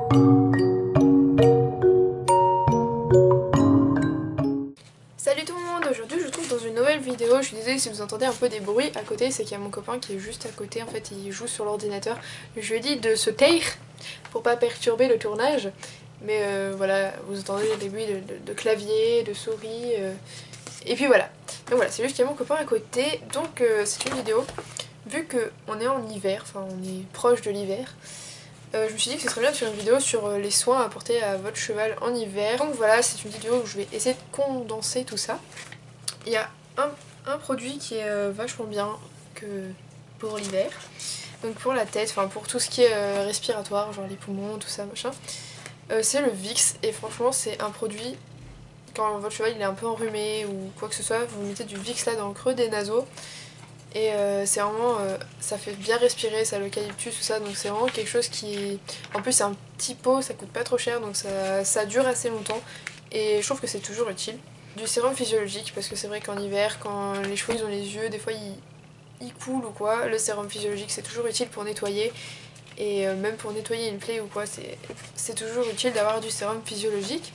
Salut tout le monde, aujourd'hui je vous trouve dans une nouvelle vidéo. Je suis désolée si vous entendez un peu des bruits à côté, c'est qu'il y a mon copain qui est juste à côté, en fait il joue sur l'ordinateur. Je lui ai dit de se taire pour pas perturber le tournage, mais voilà, vous entendez des bruits de clavier, de souris, et puis voilà. Donc voilà, c'est juste qu'il y a mon copain à côté, donc c'est une vidéo, vu qu'on est en hiver, enfin on est proche de l'hiver, je me suis dit que ce serait bien de faire une vidéo sur les soins à apporter à votre cheval en hiver. Donc voilà, c'est une vidéo où je vais essayer de condenser tout ça. Il y a un produit qui est vachement bien pour l'hiver. Donc pour la tête, enfin pour tout ce qui est respiratoire, genre les poumons, tout ça, machin. C'est le Vicks et franchement c'est un produit, quand votre cheval il est un peu enrhumé ou quoi que ce soit, vous mettez du Vicks là dans le creux des naseaux. Et c'est vraiment, ça fait bien respirer, ça l'eucalyptus, tout ça, donc c'est vraiment quelque chose qui... En plus c'est un petit pot, ça coûte pas trop cher, donc ça dure assez longtemps. Et je trouve que c'est toujours utile. Du sérum physiologique, parce que c'est vrai qu'en hiver, quand les chevaux ils ont les yeux, des fois ils coulent ou quoi, le sérum physiologique c'est toujours utile pour nettoyer. Et même pour nettoyer une plaie ou quoi, c'est toujours utile d'avoir du sérum physiologique.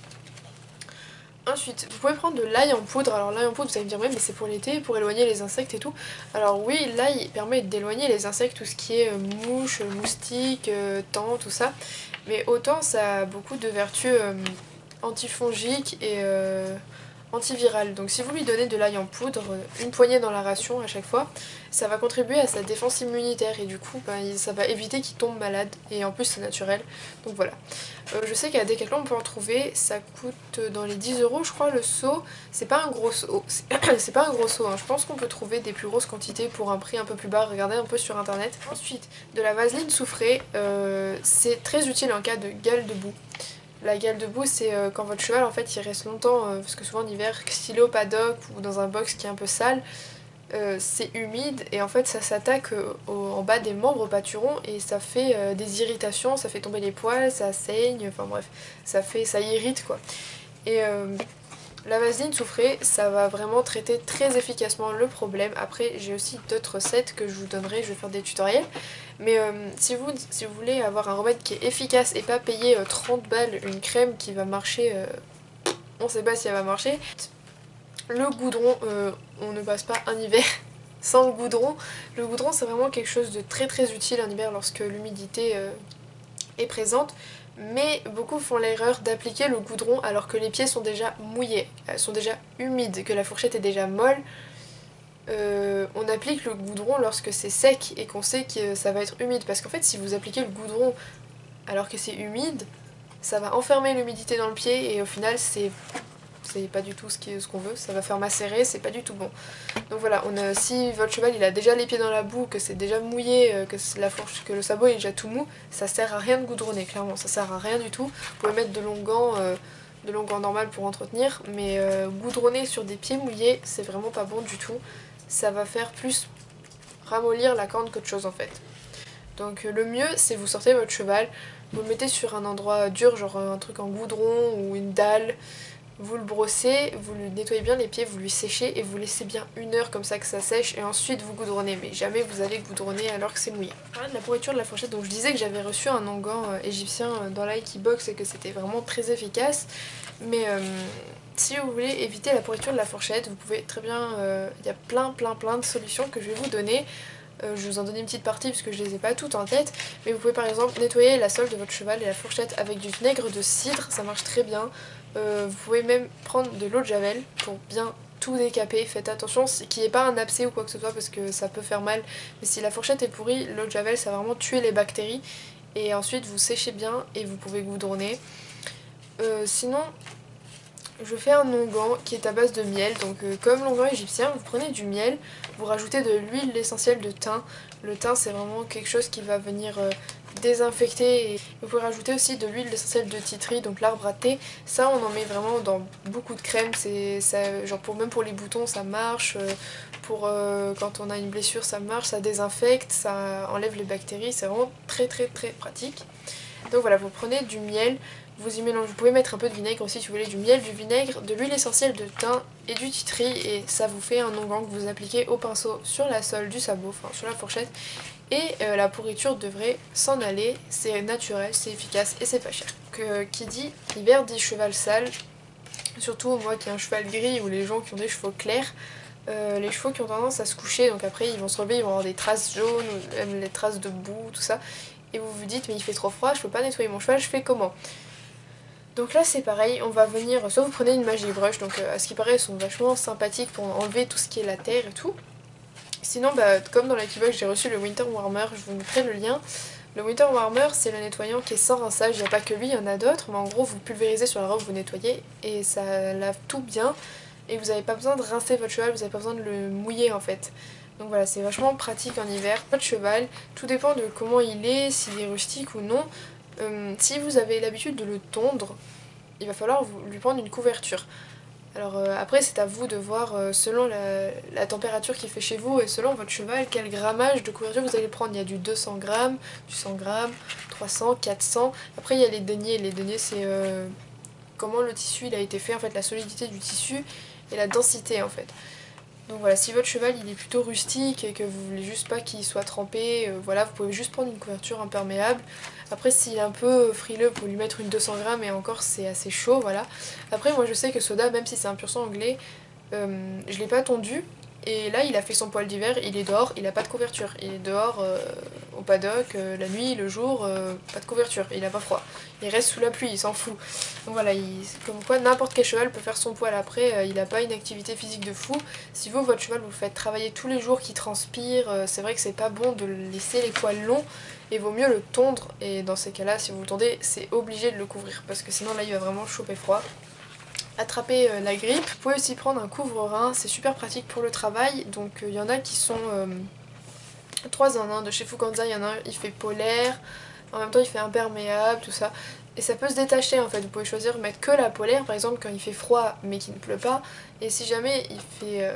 Ensuite, vous pouvez prendre de l'ail en poudre. Alors l'ail en poudre, vous allez me dire, ouais, mais c'est pour l'été, pour éloigner les insectes et tout. Alors oui, l'ail permet d'éloigner les insectes, tout ce qui est mouches, moustiques, temps, tout ça. Mais autant ça a beaucoup de vertus antifongiques et antivirales. Donc si vous lui donnez de l'ail en poudre, une poignée dans la ration à chaque fois, ça va contribuer à sa défense immunitaire et du coup ça va éviter qu'il tombe malade. Et en plus c'est naturel, donc voilà. Je sais qu'à Decathlon on peut en trouver, ça coûte dans les 10 € je crois le seau. C'est pas un gros seau, c'est pas un gros seau, hein. Je pense qu'on peut trouver des plus grosses quantités pour un prix un peu plus bas, regardez un peu sur internet. Ensuite, de la vaseline soufrée, c'est très utile en cas de gale de boue. La gale de boue, c'est quand votre cheval en fait il reste longtemps, parce que souvent en hiver, s'il est au paddock ou dans un box qui est un peu sale, c'est humide et en fait ça s'attaque en bas des membres pâturons et ça fait des irritations, ça fait tomber les poils, ça saigne, enfin bref, ça irrite quoi. Et la vaseline soufrée, ça va vraiment traiter très efficacement le problème. Après j'ai aussi d'autres recettes que je vous donnerai, je vais faire des tutoriels. Mais si vous voulez avoir un remède qui est efficace et pas payer 30 balles une crème qui va marcher, on sait pas si elle va marcher. Le goudron, on ne passe pas un hiver sans le goudron. Le goudron c'est vraiment quelque chose de très très utile en hiver lorsque l'humidité est présente. Mais beaucoup font l'erreur d'appliquer le goudron alors que les pieds sont déjà mouillés, sont déjà humides, que la fourchette est déjà molle. On applique le goudron lorsque c'est sec et qu'on sait que ça va être humide. Parce qu'en fait si vous appliquez le goudron alors que c'est humide, ça va enfermer l'humidité dans le pied et au final c'est pas du tout ce qu'on veut, ça va faire macérer, c'est pas du tout bon. Donc voilà, si votre cheval il a déjà les pieds dans la boue, que c'est déjà mouillé, que le sabot est déjà tout mou, ça sert à rien de goudronner, clairement, ça sert à rien du tout. Vous pouvez mettre de longs gants normales pour entretenir, mais goudronner sur des pieds mouillés, c'est vraiment pas bon du tout. Ça va faire plus ramollir la corne qu'autre chose en fait. Donc le mieux c'est vous sortez votre cheval, vous le mettez sur un endroit dur, genre un truc en goudron ou une dalle. Vous le brossez, vous lui nettoyez bien les pieds, vous lui séchez et vous laissez bien 1 heure comme ça que ça sèche et ensuite vous goudronnez. Mais jamais vous allez goudronner alors que c'est mouillé. Voilà de la pourriture de la fourchette, donc je disais que j'avais reçu un onguent égyptien dans l'Aiki Box et que c'était vraiment très efficace. Mais si vous voulez éviter la pourriture de la fourchette, vous pouvez très bien, il y a plein de solutions que je vais vous donner. Je vous en donne une petite partie parce que je les ai pas toutes en tête, mais vous pouvez par exemple nettoyer la sole de votre cheval et la fourchette avec du vinaigre de cidre, ça marche très bien. Vous pouvez même prendre de l'eau de javel pour bien tout décaper, faites attention qu'il n'y ait pas un abcès ou quoi que ce soit parce que ça peut faire mal, mais si la fourchette est pourrie, l'eau de javel ça va vraiment tuer les bactéries et ensuite vous séchez bien et vous pouvez goudronner. Sinon je fais un onguent qui est à base de miel, donc comme l'onguent égyptien, vous prenez du miel, vous rajoutez de l'huile essentielle de thym. Le thym c'est vraiment quelque chose qui va venir désinfecter. Et vous pouvez rajouter aussi de l'huile essentielle de titri, donc l'arbre à thé. Ça on en met vraiment dans beaucoup de crèmes, genre même pour les boutons ça marche, pour quand on a une blessure ça marche, ça désinfecte, ça enlève les bactéries, c'est vraiment très pratique. Donc voilà, vous prenez du miel, vous y mélangez, vous pouvez mettre un peu de vinaigre aussi si vous voulez, du miel, du vinaigre, de l'huile essentielle de thym et du titri et ça vous fait un onguent que vous appliquez au pinceau sur la sole du sabot, enfin sur la fourchette et la pourriture devrait s'en aller, c'est naturel, c'est efficace et c'est pas cher. Qui dit hiver dit cheval sale, surtout moi qui ai un cheval gris ou les gens qui ont des chevaux clairs. Les chevaux qui ont tendance à se coucher, donc après ils vont se relever, ils vont avoir des traces jaunes, ou même les traces de boue, tout ça. Et vous vous dites mais il fait trop froid, je peux pas nettoyer mon cheval, je fais comment? Donc là c'est pareil, on va venir, soit vous prenez une Magic Brush, donc à ce qui paraît elles sont vachement sympathiques pour enlever tout ce qui est la terre et tout. Sinon comme dans la Keybox j'ai reçu le Winter Warmer, je vous mettrai le lien. Le Winter Warmer c'est le nettoyant qui est sans rinçage, il n'y a pas que lui, il y en a d'autres, mais en gros vous pulvérisez sur la robe, vous nettoyez et ça lave tout bien. Et vous n'avez pas besoin de rincer votre cheval, vous n'avez pas besoin de le mouiller en fait. Donc voilà, c'est vachement pratique en hiver. Votre cheval, tout dépend de comment il est, s'il est rustique ou non. Si vous avez l'habitude de le tondre, il va falloir lui prendre une couverture. Alors après c'est à vous de voir selon la température qu'il fait chez vous et selon votre cheval quel grammage de couverture vous allez prendre. Il y a du 200 grammes, du 100 grammes, 300, 400. Après il y a les deniers. Les deniers c'est comment le tissu il a été fait, en fait la solidité du tissu et la densité en fait. Donc voilà, si votre cheval il est plutôt rustique et que vous voulez juste pas qu'il soit trempé, voilà, vous pouvez juste prendre une couverture imperméable. Après s'il est un peu frileux, vous pouvez lui mettre une 200 grammes et encore c'est assez chaud, voilà. Après moi je sais que Soda, même si c'est un pur sang anglais, je l'ai pas tondu. Et là il a fait son poil d'hiver, il est dehors, il a pas de couverture. Il est dehors au paddock, la nuit, le jour, pas de couverture, il a pas froid. Il reste sous la pluie, il s'en fout. Donc voilà, comme quoi n'importe quel cheval peut faire son poil après, il n'a pas une activité physique de fou. Si vous, votre cheval, vous le faites travailler tous les jours, qu'il transpire, c'est vrai que c'est pas bon de laisser les poils longs. Et vaut mieux le tondre, et dans ces cas-là, si vous le tondez, c'est obligé de le couvrir, parce que sinon là il va vraiment choper froid. Attraper la grippe. Vous pouvez aussi prendre un couvre-rein, c'est super pratique pour le travail. Donc il y en a qui sont 3 en 1. De chez Fuganza, il y en a un, il fait polaire, en même temps il fait imperméable, tout ça. Et ça peut se détacher en fait, vous pouvez choisir de mettre que la polaire par exemple quand il fait froid mais qu'il ne pleut pas. Et si jamais il fait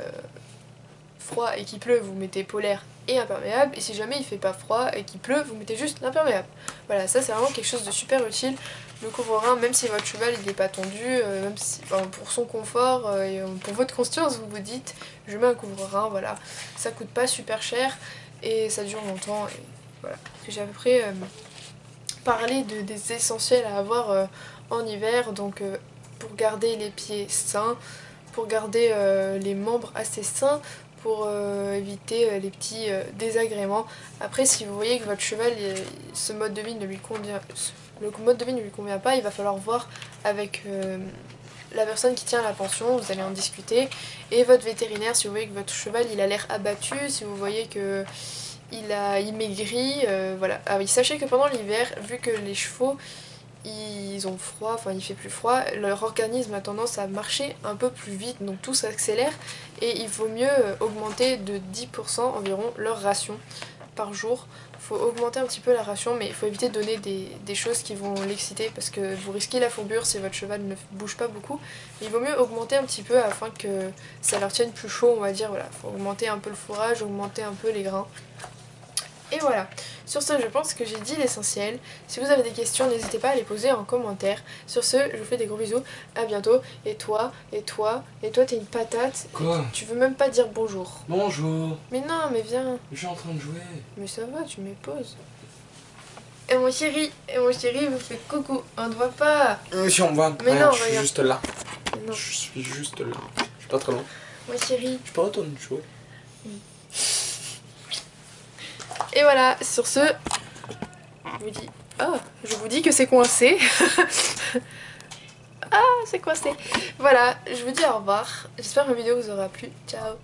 froid et qu'il pleut, vous mettez polaire et imperméable. Et si jamais il fait pas froid et qu'il pleut, vous mettez juste l'imperméable. Voilà, ça c'est vraiment quelque chose de super utile. Le couvre-rein, même si votre cheval il n'est pas tendu, même si, enfin, pour son confort et pour votre conscience, vous vous dites je mets un couvre-rein, voilà. Ça coûte pas super cher et ça dure longtemps. Et voilà. J'ai après parlé des essentiels à avoir en hiver, donc pour garder les pieds sains, pour garder les membres assez sains, pour éviter les petits désagréments. Après si vous voyez que votre cheval, ce mode de vie ne lui convient, le mode de vie ne lui convient pas, il va falloir voir avec la personne qui tient la pension, vous allez en discuter, et votre vétérinaire si vous voyez que votre cheval il a l'air abattu, si vous voyez que il maigrit, voilà. Ah oui, sachez que pendant l'hiver, vu que les chevaux ils ont froid, enfin il fait plus froid, leur organisme a tendance à marcher un peu plus vite, donc tout s'accélère et il vaut mieux augmenter de 10% environ leur ration par jour. Il faut augmenter un petit peu la ration, mais il faut éviter de donner des choses qui vont l'exciter parce que vous risquez la fourbure si votre cheval ne bouge pas beaucoup. Il vaut mieux augmenter un petit peu afin que ça leur tienne plus chaud, on va dire. Voilà, il faut augmenter un peu le fourrage, augmenter un peu les grains. Et voilà, sur ce je pense que j'ai dit l'essentiel. Si vous avez des questions n'hésitez pas à les poser en commentaire. Sur ce je vous fais des gros bisous, à bientôt. Et toi t'es une patate. Quoi? Tu veux même pas dire bonjour. Bonjour. Mais non mais viens. Je suis en train de jouer. Mais ça va, tu mets pause. Et mon chéri vous fait coucou, on ne voit pas. Si on me voit, mais regarde, non, je suis regarde. juste là. Non. Je suis juste là. Je suis pas très loin. Mon chéri. Je peux retourner jouer. Et voilà, sur ce, je vous dis que c'est coincé. Ah, c'est coincé. Voilà, je vous dis au revoir. J'espère que ma vidéo vous aura plu. Ciao.